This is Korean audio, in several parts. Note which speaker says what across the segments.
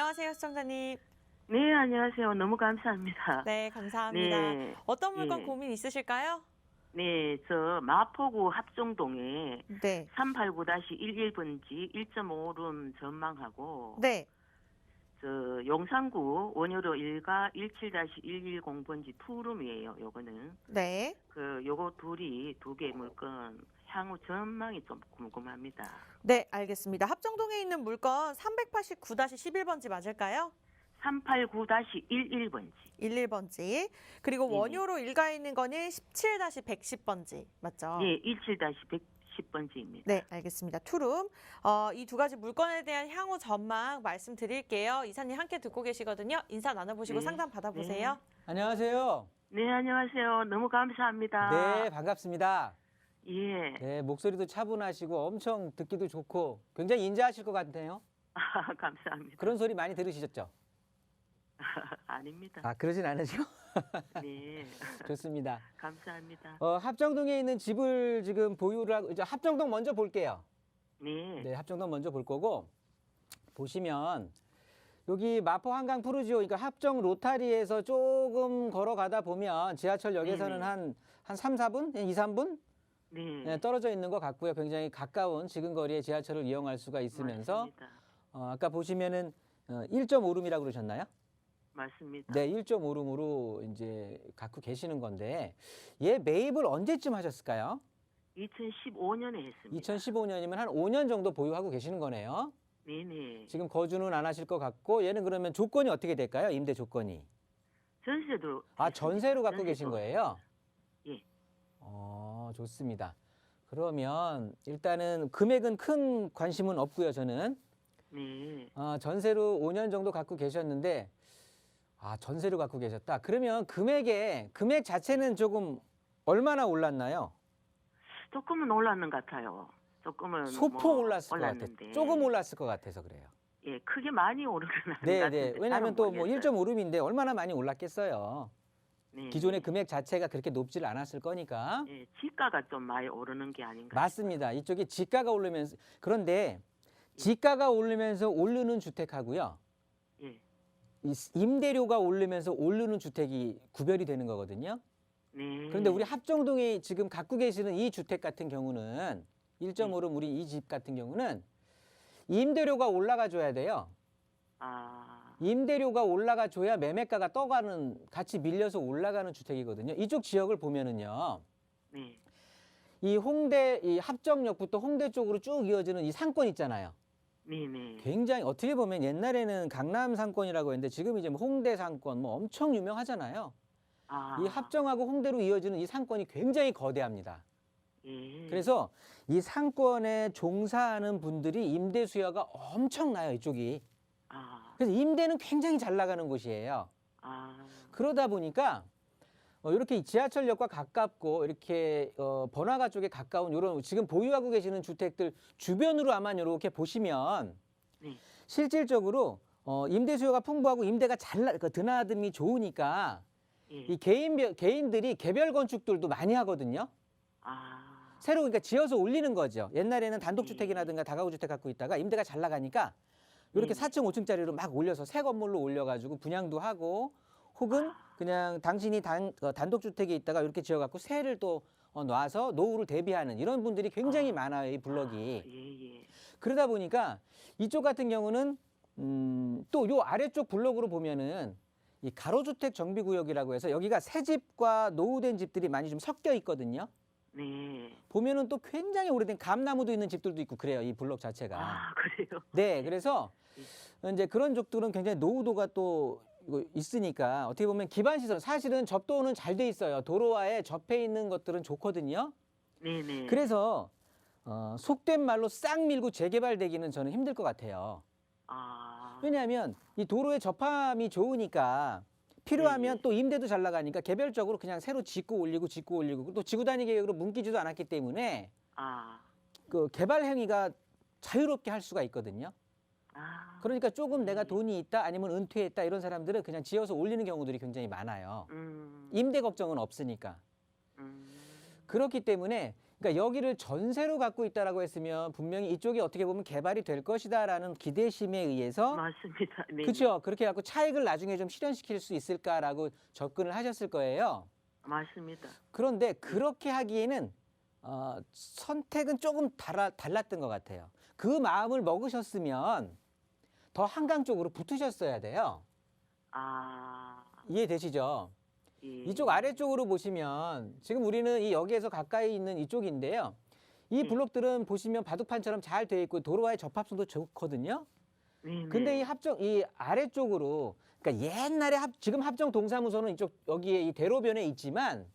Speaker 1: 안녕하세요, 시청자님.
Speaker 2: 네, 안녕하세요. 너무 감사합니다.
Speaker 1: 네, 감사합니다.
Speaker 2: 네,
Speaker 1: 어떤 물건
Speaker 2: 예.
Speaker 1: 고민 있으실까요?
Speaker 2: 네, 저 마포구 합정동에
Speaker 1: 네.
Speaker 2: 389-11번지 1.5룸 전망하고,
Speaker 1: 네.
Speaker 2: 저 용산구 원효로 1가 17-110번지 2룸이에요, 요거는.
Speaker 1: 네.
Speaker 2: 요거 둘이 두 개 물건 향후 전망이 좀 궁금합니다.
Speaker 1: 네, 알겠습니다. 합정동에 있는 물건 389-11번지 맞을까요?
Speaker 2: 389-11번지.
Speaker 1: 11번지. 그리고
Speaker 2: 네네.
Speaker 1: 원효로 일가에 있는 거는 17-110번지 맞죠?
Speaker 2: 네, 17-110번지입니다.
Speaker 1: 네, 알겠습니다. 투룸. 이 두 가지 물건에 대한 향후 전망 말씀드릴게요. 이사님 함께 듣고 계시거든요. 인사 나눠보시고
Speaker 2: 네.
Speaker 1: 상담 받아보세요.
Speaker 3: 안녕하세요.
Speaker 2: 네, 안녕하세요. 너무 감사합니다.
Speaker 3: 네, 반갑습니다.
Speaker 2: 예.
Speaker 3: 네, 목소리도 차분하시고 엄청 듣기도 좋고 굉장히 인자하실 것 같네요.
Speaker 2: 감사합니다.
Speaker 3: 그런 소리 많이 들으시셨죠?
Speaker 2: 아닙니다.
Speaker 3: 아, 그러진 않으시고?
Speaker 2: 네.
Speaker 3: 좋습니다.
Speaker 2: 감사합니다.
Speaker 3: 합정동에 있는 집을 지금 보유를 하고, 이제 합정동 먼저 볼게요.
Speaker 2: 네.
Speaker 3: 네, 합정동 먼저 볼 거고, 보시면 여기 마포 한강 푸르지오, 그러니까 합정 로타리에서 조금 걸어가다 보면 지하철역에서는
Speaker 2: 네네.
Speaker 3: 한 3, 4분? 2, 3분?
Speaker 2: 네.
Speaker 3: 네, 떨어져 있는 것 같고요. 굉장히 가까운 지근거리에 지하철을 이용할 수가 있으면서,
Speaker 2: 맞습니다.
Speaker 3: 아까 보시면은 1.5룸이라고 그러셨나요?
Speaker 2: 맞습니다.
Speaker 3: 네, 1.5룸으로 이제 갖고 계시는 건데, 얘 매입을 언제쯤 하셨을까요?
Speaker 2: 2015년에 했습니다.
Speaker 3: 2015년이면 한 5년 정도 보유하고 계시는 거네요.
Speaker 2: 네네.
Speaker 3: 지금 거주는 안 하실 것 같고, 얘는 그러면 조건이 어떻게 될까요? 임대 조건이.
Speaker 2: 전세도.
Speaker 3: 아,
Speaker 2: 했습니다.
Speaker 3: 전세로 갖고
Speaker 2: 전세도.
Speaker 3: 계신 거예요?
Speaker 2: 예.
Speaker 3: 좋습니다. 그러면 일단은 금액은 큰 관심은 없고요, 저는.
Speaker 2: 네.
Speaker 3: 전세로 5년 정도 갖고 계셨는데, 전세로 갖고 계셨다. 그러면 금액 자체는 조금 얼마나 올랐나요?
Speaker 2: 조금은 올랐는 것 같아요. 조금은
Speaker 3: 소폭 올랐을 것
Speaker 2: 올랐는데.
Speaker 3: 같아요. 조금 올랐을 것 같아서 그래요.
Speaker 2: 예, 크게 많이 오르는 것
Speaker 3: 네,
Speaker 2: 같은데.
Speaker 3: 네. 왜냐하면 또 뭐
Speaker 2: 잘은 모르겠어요.
Speaker 3: 1.5룸인데 얼마나 많이 올랐겠어요.
Speaker 2: 네.
Speaker 3: 기존의 금액 자체가 그렇게 높지를 않았을 거니까.
Speaker 2: 예, 지가가 좀 많이 오르는 게 아닌가.
Speaker 3: 맞습니다. 이쪽에 지가가 오르면서, 그런데 지가가 오르면서 오르는 주택하고요.
Speaker 2: 예.
Speaker 3: 임대료가 오르면서 오르는 주택이 구별이 되는 거거든요.
Speaker 2: 네.
Speaker 3: 그런데 우리 합정동에 지금 갖고 계시는 이 주택 같은 경우는 1.5룸 우리 이 집 같은 경우는 임대료가 올라가 줘야 돼요. 임대료가 올라가 줘야 매매가가 떠가는, 같이 밀려서 올라가는 주택이거든요. 이쪽 지역을 보면은요.
Speaker 2: 네.
Speaker 3: 이 합정역부터 홍대 쪽으로 쭉 이어지는 이 상권 있잖아요.
Speaker 2: 네네.
Speaker 3: 굉장히 어떻게 보면 옛날에는 강남 상권이라고 했는데 지금 이제 뭐 홍대 상권 뭐 엄청 유명하잖아요. 이 합정하고 홍대로 이어지는 이 상권이 굉장히 거대합니다.
Speaker 2: 예.
Speaker 3: 그래서 이 상권에 종사하는 분들이 임대 수요가 엄청나요, 이쪽이. 그래서 임대는 굉장히 잘 나가는 곳이에요. 그러다 보니까 이렇게 지하철역과 가깝고 이렇게 번화가 쪽에 가까운 이런 지금 보유하고 계시는 주택들 주변으로 아마 이렇게 보시면
Speaker 2: 네.
Speaker 3: 실질적으로 임대 수요가 풍부하고 임대가 드나듦이 좋으니까
Speaker 2: 예.
Speaker 3: 이 개인들이 개별 건축들도 많이 하거든요. 새로 그러니까 지어서 올리는 거죠. 옛날에는 단독주택이라든가 다가구주택 갖고 있다가 임대가 잘 나가니까 이렇게 4층, 5층짜리로 막 올려서 새 건물로 올려가지고 분양도 하고 혹은 그냥 당신이 단독주택에 있다가 이렇게 지어갖고 새를 또 놔서 노후를 대비하는 이런 분들이 굉장히 많아요, 이 블럭이.
Speaker 2: 예.
Speaker 3: 그러다 보니까 이쪽 같은 경우는 또 요 아래쪽 블럭으로 보면은 이 가로주택 정비구역이라고 해서 여기가 새 집과 노후된 집들이 많이 좀 섞여 있거든요.
Speaker 2: 네.
Speaker 3: 보면은 또 굉장히 오래된 감나무도 있는 집들도 있고 그래요, 이 블럭 자체가.
Speaker 2: 그래요?
Speaker 3: 네, 그래서 이제 그런 쪽들은 굉장히 노후도가 또 있으니까 어떻게 보면 기반 시설, 사실은 접도는 잘 돼 있어요. 도로와에 접해 있는 것들은 좋거든요.
Speaker 2: 네네.
Speaker 3: 그래서 속된 말로 싹 밀고 재개발되기는 저는 힘들 것 같아요. 왜냐하면 이 도로에 접함이 좋으니까 필요하면 또 임대도 잘 나가니까 개별적으로 그냥 새로 짓고 올리고 또 지구 단위 계획으로 뭉기지도 않았기 때문에 그 개발 행위가 자유롭게 할 수가 있거든요. 그러니까 조금 내가 돈이 있다 아니면 은퇴했다 이런 사람들은 그냥 지어서 올리는 경우들이 굉장히 많아요. 임대 걱정은 없으니까. 그렇기 때문에 그러니까 여기를 전세로 갖고 있다라고 했으면 분명히 이쪽이 어떻게 보면 개발이 될 것이다라는 기대심에 의해서
Speaker 2: 맞습니다. 네.
Speaker 3: 그렇죠. 그렇게 갖고 차익을 나중에 좀 실현시킬 수 있을까라고 접근을 하셨을 거예요.
Speaker 2: 맞습니다.
Speaker 3: 그런데 그렇게 하기에는 선택은 조금 달랐던 것 같아요. 그 마음을 먹으셨으면 더 한강 쪽으로 붙으셨어야 돼요.
Speaker 2: 아,
Speaker 3: 이해되시죠?
Speaker 2: 예.
Speaker 3: 이쪽 아래쪽으로 보시면 지금 우리는 이 여기에서 가까이 있는 이쪽인데요. 이
Speaker 2: 네.
Speaker 3: 블록들은 보시면 바둑판처럼 잘 돼 있고 도로와의 접합성도 좋거든요.
Speaker 2: 네,
Speaker 3: 근데
Speaker 2: 네.
Speaker 3: 이 아래쪽으로 그러니까 옛날에 지금 합정동사무소는 이쪽 여기에 이 대로변에 있지만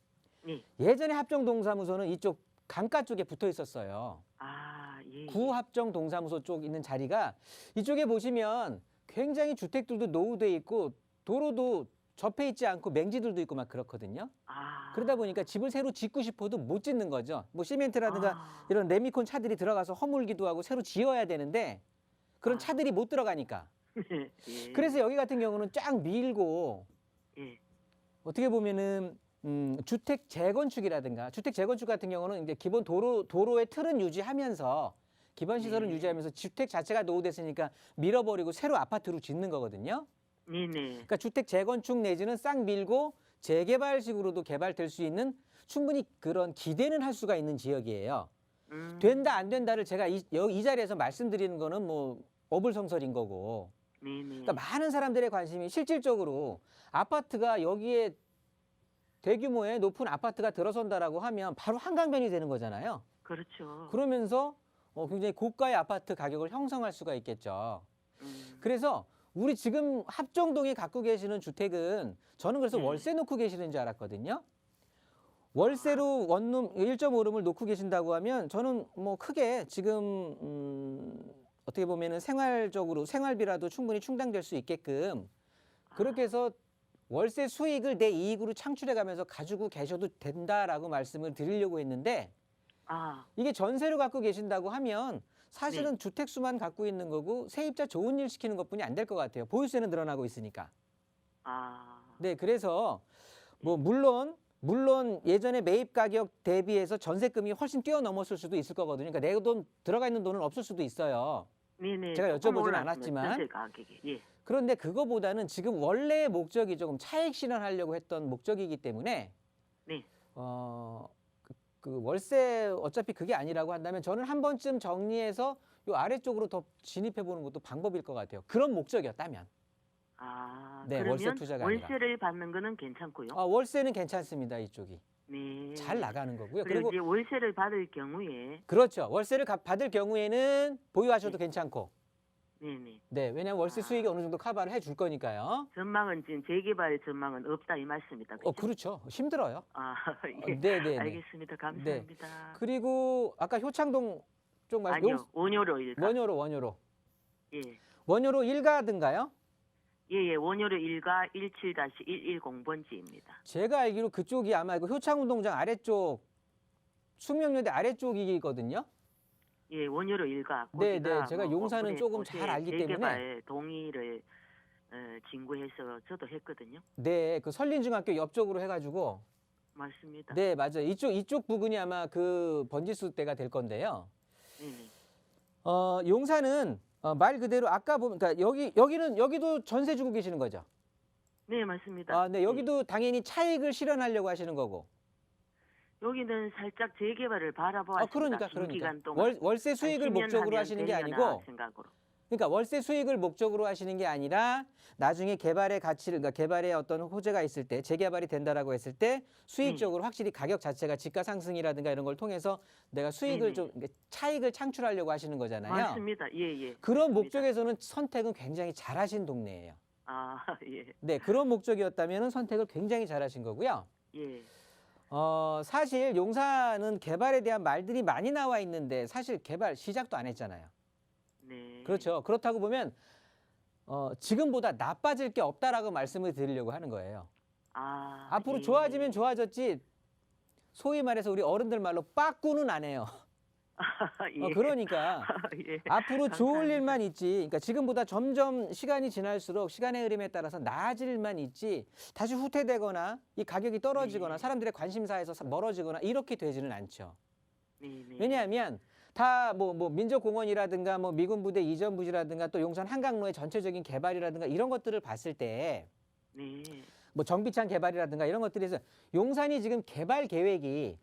Speaker 2: 네.
Speaker 3: 예전에 합정동사무소는 이쪽 강가 쪽에 붙어 있었어요.
Speaker 2: 아, 예.
Speaker 3: 구합정동사무소 쪽 있는 자리가 이쪽에 보시면 굉장히 주택들도 노후돼 있고 도로도 접해 있지 않고 맹지들도 있고 막 그렇거든요.
Speaker 2: 아.
Speaker 3: 그러다 보니까 집을 새로 짓고 싶어도 못 짓는 거죠. 뭐 시멘트라든가
Speaker 2: 아.
Speaker 3: 이런 레미콘 차들이 들어가서 허물기도 하고 새로 지어야 되는데 그런
Speaker 2: 아.
Speaker 3: 차들이 못 들어가니까.
Speaker 2: 예.
Speaker 3: 그래서 여기 같은 경우는 쫙 밀고
Speaker 2: 예.
Speaker 3: 어떻게 보면은 주택 재건축이라든가 주택 재건축 같은 경우는 이제 기본 도로의 틀은 유지하면서 기본 시설은
Speaker 2: 네.
Speaker 3: 유지하면서 주택 자체가 노후됐으니까 밀어버리고 새로 아파트로 짓는 거거든요.
Speaker 2: 네네.
Speaker 3: 그러니까 주택 재건축 내지는 싹 밀고 재개발식으로도 개발될 수 있는 충분히 그런 기대는 할 수가 있는 지역이에요. 된다 안 된다를 제가 이 자리에서 말씀드리는 거는 뭐 어불성설인 거고.
Speaker 2: 네네.
Speaker 3: 그러니까 많은 사람들의 관심이 실질적으로 아파트가 여기에 대규모의 높은 아파트가 들어선다라고 하면 바로 한강변이 되는 거잖아요.
Speaker 2: 그렇죠.
Speaker 3: 그러면서 굉장히 고가의 아파트 가격을 형성할 수가 있겠죠. 그래서 우리 지금 합정동에 갖고 계시는 주택은 저는 그래서
Speaker 2: 네.
Speaker 3: 월세 놓고 계시는 줄 알았거든요. 월세로 원룸 1.5룸을 놓고 계신다고 하면 저는 뭐 크게 지금 어떻게 보면은 생활적으로 생활비라도 충분히 충당될 수 있게끔 그렇게 해서 월세 수익을 내 이익으로 창출해 가면서 가지고 계셔도 된다라고 말씀을 드리려고 했는데
Speaker 2: 아,
Speaker 3: 이게 전세로 갖고 계신다고 하면 사실은 주택 수만 갖고 있는 거고 세입자 좋은 일 시키는 것뿐이 안 될 것 같아요. 보유세는 늘어나고 있으니까.
Speaker 2: 아.
Speaker 3: 네, 그래서 뭐 물론 예전에 매입 가격 대비해서 전세금이 훨씬 뛰어넘었을 수도 있을 거거든요. 그러니까 내 돈 들어가 있는 돈은 없을 수도 있어요.
Speaker 2: 네네.
Speaker 3: 제가
Speaker 2: 조금
Speaker 3: 여쭤보진
Speaker 2: 올랐습니다.
Speaker 3: 않았지만.
Speaker 2: 전세 가격이. 예.
Speaker 3: 그런데 그거보다는 지금 원래의 목적이 조금 차익 실현하려고 했던 목적이기 때문에
Speaker 2: 네.
Speaker 3: 그 월세 어차피 그게 아니라고 한다면 저는 한 번쯤 정리해서 요 아래쪽으로 더 진입해 보는 것도 방법일 것 같아요. 그런 목적이었다면.
Speaker 2: 아,
Speaker 3: 네,
Speaker 2: 그러면
Speaker 3: 월세 투자가 아니라.
Speaker 2: 월세를 받는 거는 괜찮고요.
Speaker 3: 월세는 괜찮습니다. 이쪽이.
Speaker 2: 네.
Speaker 3: 잘 나가는 거고요.
Speaker 2: 그리고
Speaker 3: 그리고
Speaker 2: 이제 월세를 받을 경우에
Speaker 3: 그렇죠. 월세를 받을 경우에는 보유하셔도 괜찮고.
Speaker 2: 네네.
Speaker 3: 네, 왜냐하면 월세 수익이 어느 정도 커버를 해줄 거니까요.
Speaker 2: 전망은 지금 재개발 전망은 없다 이 말씀이다. 그죠?
Speaker 3: 그렇죠. 힘들어요.
Speaker 2: 아, 예.
Speaker 3: 네네네.
Speaker 2: 알겠습니다. 감사합니다.
Speaker 3: 그리고 아까 효창동 쪽 말씀.
Speaker 2: 아니요, 원효로 일가.
Speaker 3: 원효로.
Speaker 2: 예.
Speaker 3: 원효로 1가든가요?
Speaker 2: 예, 원효로 일가 17-110번지입니다.
Speaker 3: 제가 알기로 그쪽이 아마 그 효창운동장 아래쪽 숙명여대 아래쪽이거든요.
Speaker 2: 예, 원효로 일가.
Speaker 3: 네,
Speaker 2: 거기가
Speaker 3: 네. 제가
Speaker 2: 뭐
Speaker 3: 용산은
Speaker 2: 이번에
Speaker 3: 조금
Speaker 2: 어제
Speaker 3: 잘 알기 때문에.
Speaker 2: 재개발 동의를 진구해서 저도 했거든요.
Speaker 3: 네, 그 설린중학교 옆쪽으로 해가지고.
Speaker 2: 맞습니다.
Speaker 3: 네, 맞아요. 이쪽 부근이 아마 그 번지수 때가 될 건데요.
Speaker 2: 네네.
Speaker 3: 용산은 말 그대로 아까 보면 그러니까 여기도 전세 주고 계시는 거죠.
Speaker 2: 네, 맞습니다.
Speaker 3: 네, 여기도 당연히 차익을 실현하려고 하시는 거고.
Speaker 2: 여기는 살짝 재개발을 바라보았습니다.
Speaker 3: 그러니까.
Speaker 2: 기간 동안.
Speaker 3: 월세 수익을
Speaker 2: 한 10년
Speaker 3: 목적으로
Speaker 2: 하면
Speaker 3: 하시는 게
Speaker 2: 되려나
Speaker 3: 아니고
Speaker 2: 생각으로.
Speaker 3: 그러니까 월세 수익을 목적으로 하시는 게 아니라 나중에 개발의 가치를 그러니까 개발의 어떤 호재가 있을 때 재개발이 된다라고 했을 때 수익적으로 확실히 가격 자체가 집가 상승이라든가 이런 걸 통해서 내가 수익을 좀 그러니까 차익을 창출하려고 하시는 거잖아요.
Speaker 2: 맞습니다. 예.
Speaker 3: 그런 목적에서는 선택은 굉장히 잘하신 동네예요.
Speaker 2: 아, 예.
Speaker 3: 네, 그런 목적이었다면 선택을 굉장히 잘하신 거고요.
Speaker 2: 예.
Speaker 3: 사실 용산은 개발에 대한 말들이 많이 나와 있는데 사실 개발 시작도 안 했잖아요.
Speaker 2: 네.
Speaker 3: 그렇죠. 그렇다고 보면 지금보다 나빠질 게 없다라고 말씀을 드리려고 하는 거예요. 앞으로
Speaker 2: 예.
Speaker 3: 좋아지면 좋아졌지 소위 말해서 우리 어른들 말로 빠꾸는 안 해요.
Speaker 2: 예.
Speaker 3: 그러니까
Speaker 2: 예.
Speaker 3: 앞으로 좋을
Speaker 2: 감사합니다.
Speaker 3: 일만 있지. 그러니까 지금보다 점점 시간이 지날수록 시간의 흐름에 따라서 나아질 일만 있지 다시 후퇴되거나 이 가격이 떨어지거나
Speaker 2: 네.
Speaker 3: 사람들의 관심사에서 멀어지거나 이렇게 되지는 않죠.
Speaker 2: 네네.
Speaker 3: 왜냐하면 다 뭐 민족공원이라든가 뭐 미군 부대 이전 부지라든가 또 용산 한강로의 전체적인 개발이라든가 이런 것들을 봤을 때
Speaker 2: 네.
Speaker 3: 뭐 정비창 개발이라든가 이런 것들에서 용산이 지금 개발 계획이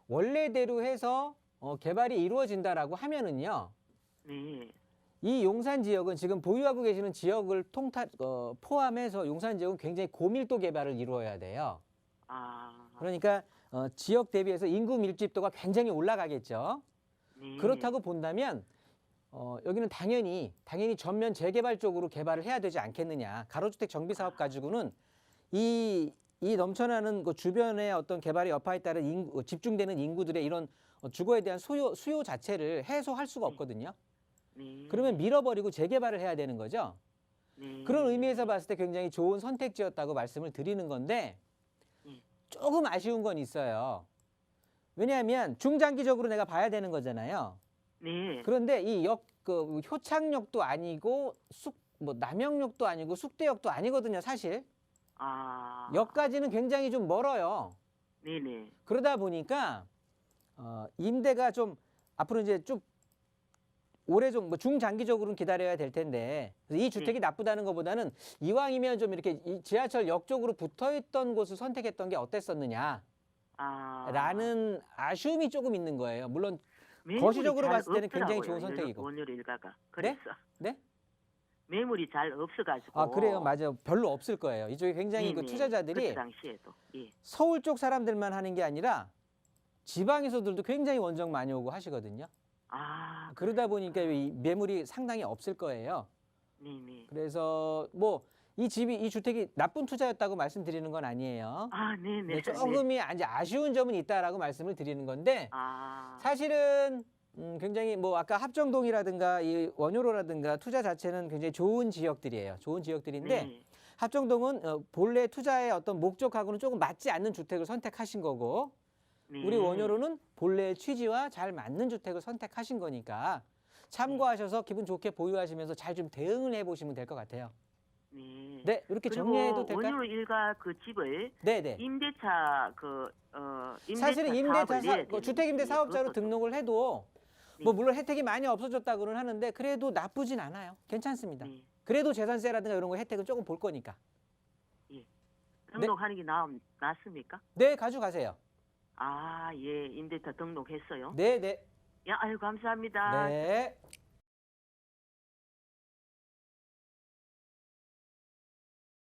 Speaker 3: 원래대로 해서 개발이 이루어진다라고 하면은요.
Speaker 2: 네.
Speaker 3: 이 용산 지역은 지금 보유하고 계시는 지역을 포함해서 용산 지역은 굉장히 고밀도 개발을 이루어야 돼요.
Speaker 2: 아.
Speaker 3: 그러니까 지역 대비해서 인구 밀집도가 굉장히 올라가겠죠.
Speaker 2: 네.
Speaker 3: 그렇다고 본다면 여기는 당연히 전면 재개발 쪽으로 개발을 해야 되지 않겠느냐. 가로주택 정비 사업 가지고는 이 넘쳐나는 그 주변의 어떤 개발의 여파에 따른 집중되는 인구들의 이런 주거에 대한 수요 자체를 해소할 수가 없거든요.
Speaker 2: 네.
Speaker 3: 그러면 밀어버리고 재개발을 해야 되는 거죠.
Speaker 2: 네.
Speaker 3: 그런 의미에서 봤을 때 굉장히 좋은 선택지였다고 말씀을 드리는 건데
Speaker 2: 네.
Speaker 3: 조금 아쉬운 건 있어요. 왜냐하면 중장기적으로 내가 봐야 되는 거잖아요.
Speaker 2: 네.
Speaker 3: 그런데 이 효창역도 아니고 남영역도 아니고 숙대역도 아니거든요, 사실.
Speaker 2: 아.
Speaker 3: 역까지는 굉장히 좀 멀어요.
Speaker 2: 네네.
Speaker 3: 그러다 보니까 임대가 좀 앞으로 이제 좀 오래 좀 중장기적으로는 기다려야 될 텐데 그래서 이 주택이 나쁘다는 것보다는 이왕이면 좀 이렇게 이 지하철역 쪽으로 붙어있던 곳을 선택했던 게 어땠었느냐.
Speaker 2: 아.
Speaker 3: 라는 아쉬움이 조금 있는 거예요. 물론
Speaker 2: 매물이
Speaker 3: 거시적으로
Speaker 2: 잘
Speaker 3: 봤을 때는 굉장히
Speaker 2: 없더라고요,
Speaker 3: 좋은 선택이고.
Speaker 2: 원효 일가가. 그래서
Speaker 3: 네?
Speaker 2: 매물이 잘 없어가지고.
Speaker 3: 아, 그래요. 맞아요. 별로 없을 거예요. 이쪽에 굉장히 그
Speaker 2: 네네.
Speaker 3: 투자자들이
Speaker 2: 그때 당시에도. 예.
Speaker 3: 서울 쪽 사람들만 하는 게 아니라 지방에서들도 굉장히 원정 많이 오고 하시거든요.
Speaker 2: 아.
Speaker 3: 그러다 보니까 이 매물이 상당히 없을 거예요.
Speaker 2: 네네.
Speaker 3: 그래서 이 주택이 나쁜 투자였다고 말씀드리는 건 아니에요.
Speaker 2: 아, 네네.
Speaker 3: 네, 조금이 이제 아쉬운 점은 있다라고 말씀을 드리는 건데
Speaker 2: 아.
Speaker 3: 사실은 굉장히 아까 합정동이라든가 이 원효로라든가 투자 자체는 굉장히 좋은 지역들이에요. 좋은 지역들인데
Speaker 2: 네.
Speaker 3: 합정동은 본래 투자의 어떤 목적하고는 조금 맞지 않는 주택을 선택하신 거고
Speaker 2: 네.
Speaker 3: 우리 원효로는 본래의 취지와 잘 맞는 주택을 선택하신 거니까 참고하셔서 기분 좋게 보유하시면서 잘 좀 대응을 해보시면 될 것 같아요.
Speaker 2: 네.
Speaker 3: 네, 이렇게
Speaker 2: 그리고
Speaker 3: 정리해도 될까요?
Speaker 2: 원효 일가 그 집을
Speaker 3: 네네.
Speaker 2: 임대차
Speaker 3: 사실은 주택임대 사업자로
Speaker 2: 그것도 좀-
Speaker 3: 등록을 해도
Speaker 2: 네.
Speaker 3: 물론 혜택이 많이 없어졌다고는 하는데 그래도 나쁘진 않아요. 괜찮습니다.
Speaker 2: 네.
Speaker 3: 그래도 재산세라든가 이런 거 혜택은 조금 볼 거니까.
Speaker 2: 등록하는 게 낫습니까?
Speaker 3: 네, 가져가세요.
Speaker 2: 아, 예. 임대차 등록했어요.
Speaker 3: 네, 네.
Speaker 2: 야, 아유, 감사합니다.
Speaker 3: 네.